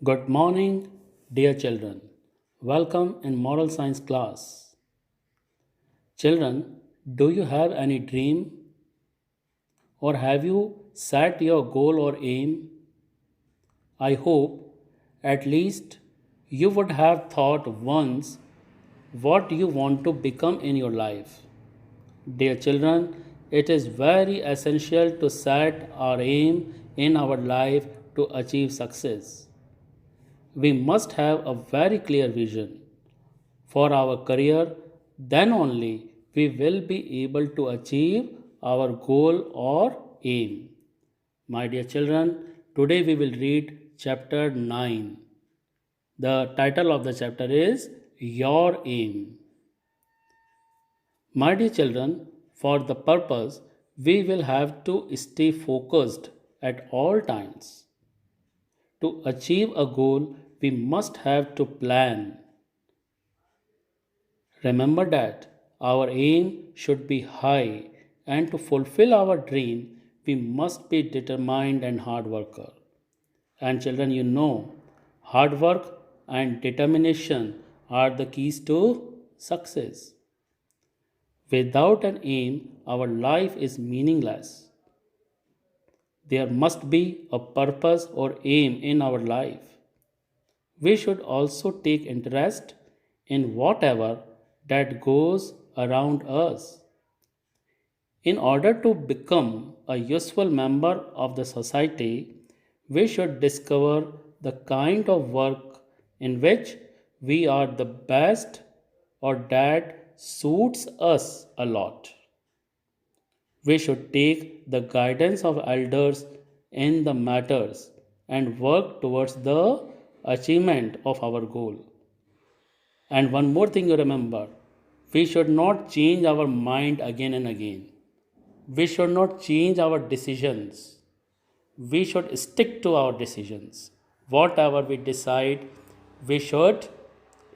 Good morning, dear children. Welcome in moral science class. Children, do you have any dream or have you set your goal or aim? I hope at least you would have thought once what you want to become in your life. Dear children, it is very essential to set our aim in our life to achieve success. We must have a very clear vision for our career, then only we will be able to achieve our goal or aim. My dear children, today we will read chapter 9. The title of the chapter is Your Aim. My dear children, for the purpose, we will have to stay focused at all times. To achieve a goal, we must have to plan. Remember that our aim should be high, and to fulfill our dream, we must be determined and hard worker. And children, hard work and determination are the keys to success. Without an aim, our life is meaningless. There must be a purpose or aim in our life. We should also take interest in whatever that goes around us. In order to become a useful member of the society, we should discover the kind of work in which we are the best or that suits us a lot. We should take the guidance of elders in the matters and work towards the achievement of our goal. And one more thing you remember, we should not change our mind again and again. We should not change our decisions. We should stick to our decisions. Whatever we decide, we should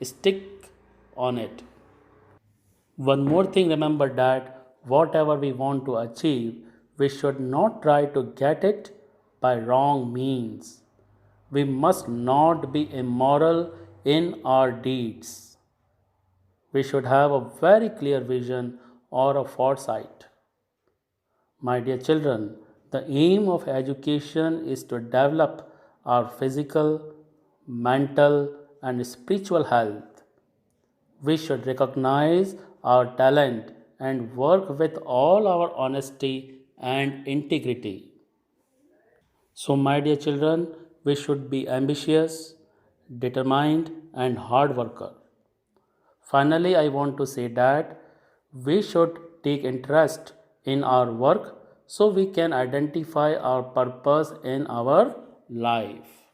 stick on it. One more thing, remember that whatever we want to achieve, we should not try to get it by wrong means. We must not be immoral in our deeds. We should have a very clear vision or a foresight. My dear children, the aim of education is to develop our physical, mental, and spiritual health. We should recognize our talent and work with all our honesty and integrity. So, my dear children, we should be ambitious, determined, and hard worker. Finally, I want to say that we should take interest in our work so we can identify our purpose in our life.